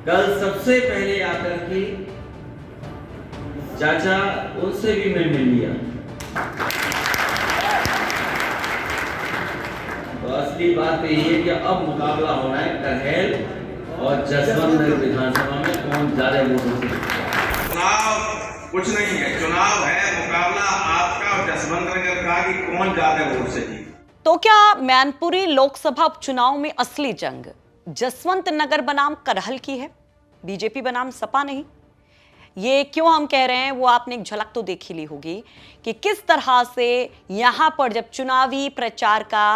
कल सबसे पहले आकर के चाचा उनसे भी मैं मिल लिया। तो असली बात तो ये है कि अब मुकाबला होना है करहेल और जसवंत नगर विधानसभा में कौन ज्यादा वोटों से। चुनाव कुछ नहीं है, चुनाव है मुकाबला आपका और जसवंत नगर का कि कौन ज्यादा वोट से जीते। तो क्या मैनपुरी लोकसभा उपचुनाव में असली जंग जसवंत नगर बनाम करहल की है, बीजेपी बनाम सपा नहीं? ये क्यों हम कह रहे हैं वो आपने एक झलक तो देख ही ली होगी कि किस तरह से यहां पर जब चुनावी प्रचार का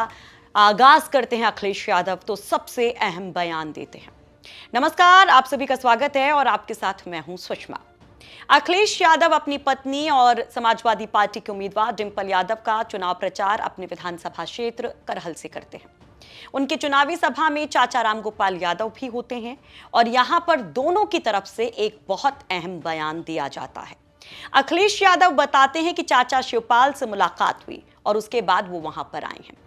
आगाज करते हैं अखिलेश यादव तो सबसे अहम बयान देते हैं। नमस्कार, आप सभी का स्वागत है और आपके साथ मैं हूं सुषमा। अखिलेश यादव अपनी पत्नी और समाजवादी पार्टी के उम्मीदवार डिंपल यादव का चुनाव प्रचार अपने विधानसभा क्षेत्र करहल से करते हैं। उनकी चुनावी सभा में चाचा रामगोपाल यादव भी होते हैं और यहां पर दोनों की तरफ से एक बहुत अहम बयान दिया जाता है। अखिलेश यादव बताते हैं कि चाचा शिवपाल से मुलाकात हुई और उसके बाद वो वहां पर आए हैं,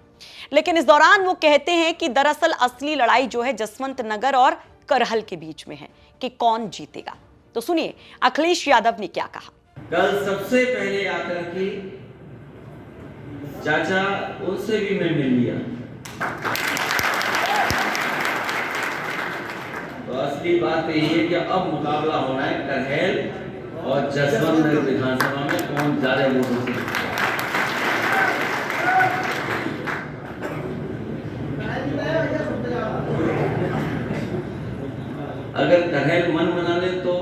लेकिन इस दौरान वो कहते हैं कि दरअसल असली लड़ाई जो है जसवंत नगर और करहल के बीच में है कि कौन जीतेगा। तो सुनिए अखिलेश यादव ने क्या कहा। कल सबसे पहले आकर के चाचा उनसे भी मैं मिल लिया। तो असली बात तो ये है कि अब मुकाबला होना है करहेल और जसवंत नगर विधानसभा में कौन ज्यादा वोटों से। अगर करहेल मन बना ले तो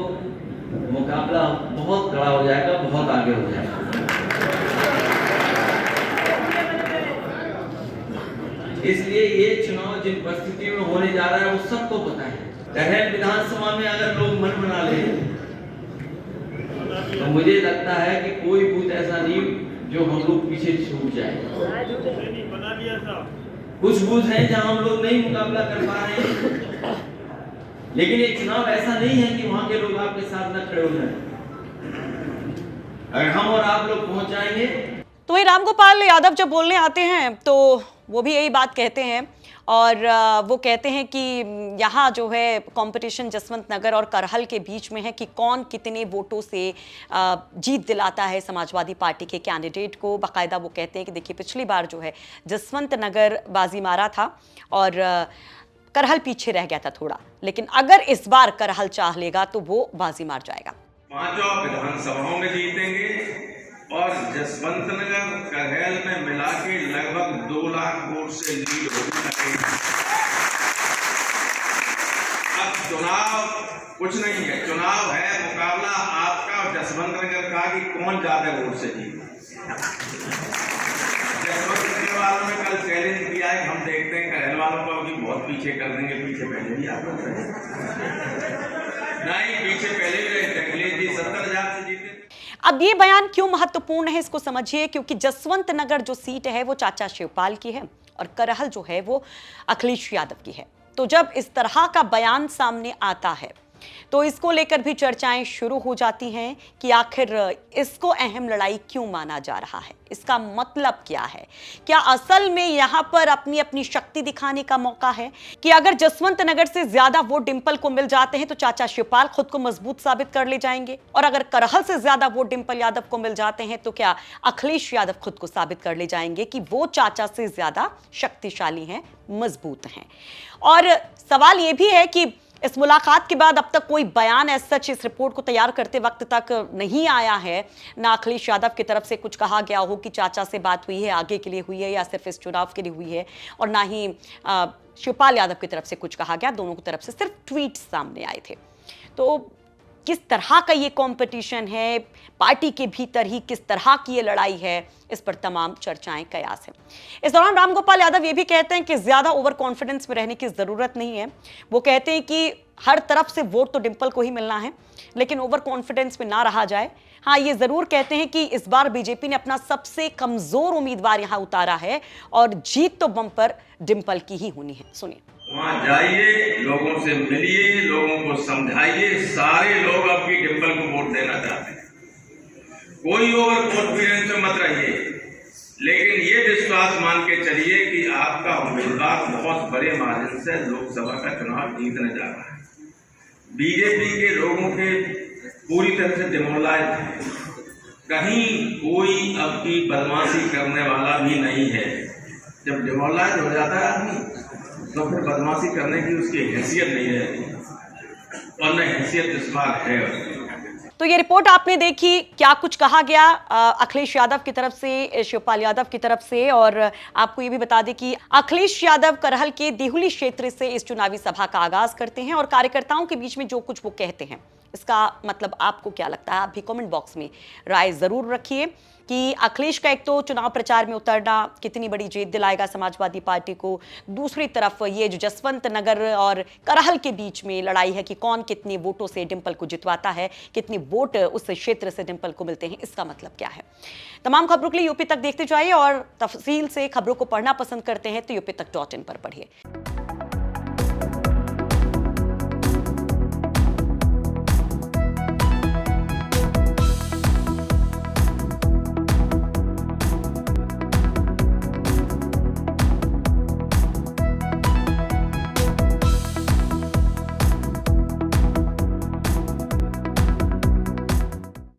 मुकाबला बहुत कड़ा हो जाएगा, बहुत आगे हो जाएगा। इसलिए ये चुनाव जिन परिस्थितियों में होने जा रहा है वो सबको पता है। करहेल विधानसभा में अगर लोग मन बना ले तो मुझे लगता है कि कोई बूथ ऐसा नहीं जो हम लोग पीछे छूट जाए। कुछ बूथ हैं जहां हम लोग नहीं मुकाबला कर पा रहे हैं, लेकिन ये चुनाव ऐसा नहीं है कि वहां के लोग आपके साथ न खड़े हो जाए। अगर हम और आप लोग पहुंच जाएंगे। तो वही रामगोपाल यादव जब बोलने आते हैं तो वो भी यही बात कहते हैं और वो कहते हैं कि यहाँ जो है कंपटीशन जसवंत नगर और करहल के बीच में है कि कौन कितने वोटों से जीत दिलाता है समाजवादी पार्टी के कैंडिडेट को। बाकायदा वो कहते हैं कि देखिए पिछली बार जो है जसवंत नगर बाजी मारा था और करहल पीछे रह गया था थोड़ा, लेकिन अगर इस बार करहल चाह लेगा तो वो बाजी मार जाएगा। पांचों विधानसभाओं में जीतेंगे और जसवंत नगर करहेल में मिला के लगभग 2 लाख वोट से लीड होगी। अब चुनाव कुछ नहीं है, चुनाव है मुकाबला आपका और जसवंत नगर का कि कौन ज्यादा वोट से जीते। जसवंत नगर वालों ने कल चैलेंज किया है, हम देखते हैं करहेल वालों को भी बहुत पीछे कर देंगे। पीछे पहले भी आप लोग नहीं, पीछे पहले भी रहे थे। अखिलेश जी 70,000 से जीते। अब ये बयान क्यों महत्वपूर्ण है इसको समझिए, क्योंकि जसवंत नगर जो सीट है वो चाचा शिवपाल की है और करहल जो है वो अखिलेश यादव की है। तो जब इस तरह का बयान सामने आता है तो इसको लेकर भी चर्चाएं शुरू हो जाती हैं कि आखिर इसको अहम लड़ाई क्यों माना जा रहा है, इसका मतलब क्या है। क्या असल में यहां पर अपनी अपनी शक्ति दिखाने का मौका है कि अगर जसवंत नगर से ज्यादा वोट डिंपल को मिल जाते हैं तो चाचा शिवपाल खुद को मजबूत साबित कर ले जाएंगे, और अगर करहल से ज्यादा वोट डिंपल यादव को मिल जाते हैं तो क्या अखिलेश यादव खुद को साबित कर ले जाएंगे कि वो चाचा से ज्यादा शक्तिशाली हैं, मजबूत हैं। और सवाल यह भी है कि इस मुलाकात के बाद अब तक कोई बयान एज सच इस रिपोर्ट को तैयार करते वक्त तक नहीं आया है। ना अखिलेश यादव की तरफ से कुछ कहा गया हो कि चाचा से बात हुई है, आगे के लिए हुई है या सिर्फ इस चुनाव के लिए हुई है, और ना ही शिवपाल यादव की तरफ से कुछ कहा गया। दोनों की तरफ से सिर्फ ट्वीट सामने आए थे। तो किस तरह का ये कंपटीशन है, पार्टी के भीतर ही किस तरह की ये लड़ाई है, इस पर तमाम चर्चाएं कयास हैं। इस दौरान रामगोपाल यादव ये भी कहते हैं कि ज्यादा ओवर कॉन्फिडेंस में रहने की जरूरत नहीं है। वो कहते हैं कि हर तरफ से वोट तो डिंपल को ही मिलना है, लेकिन ओवर कॉन्फिडेंस में ना रहा जाए। हाँ, ये जरूर कहते हैं कि इस बार बीजेपी ने अपना सबसे कमजोर उम्मीदवार यहां उतारा है और जीत तो बम्पर डिंपल की ही होनी है। सुनिए। वहाँ जाइए, लोगों से मिलिए, लोगों को समझाइए। सारे लोग आपकी डिंपल को वोट देना चाहते हैं। कोई ओवर कॉन्फिडेंस में मत रहिए, लेकिन ये विश्वास मान के चलिए कि आपका उम्मीदवार बहुत बड़े मार्जिन से लोकसभा का चुनाव जीतने जा रहा है। बीजेपी के लोगों के पूरी तरह से डिमोरलाइज है। कहीं कोई अब की बदमाशी करने वाला भी नहीं है। जब डिमोरलाइज हो जाता है आदमी तो फिर बदमाशी करने की उसकी हैसियत नहीं रहती और न हैसियत इस बार है। तो ये रिपोर्ट आपने देखी, क्या कुछ कहा गया अखिलेश यादव की तरफ से, शिवपाल यादव की तरफ से। और आपको ये भी बता दें कि अखिलेश यादव करहल के देहुली क्षेत्र से इस चुनावी सभा का आगाज करते हैं और कार्यकर्ताओं के बीच में जो कुछ वो कहते हैं, इसका मतलब आपको क्या लगता है? आप भी कमेंट बॉक्स में राय जरूर रखिए कि अखिलेश का एक तो चुनाव प्रचार में उतरना कितनी बड़ी जीत दिलाएगा समाजवादी पार्टी को, दूसरी तरफ ये जो जसवंत नगर और करहल के बीच में लड़ाई है कि कौन कितने वोटों से डिंपल को जितवाता है, कितने वोट उस क्षेत्र से डिंपल को मिलते हैं, इसका मतलब क्या है। तमाम खबरों के लिए यूपी तक देखते जाइए और तफसील से खबरों को पढ़ना पसंद करते हैं तो यूपी तक.in पर पढ़िए।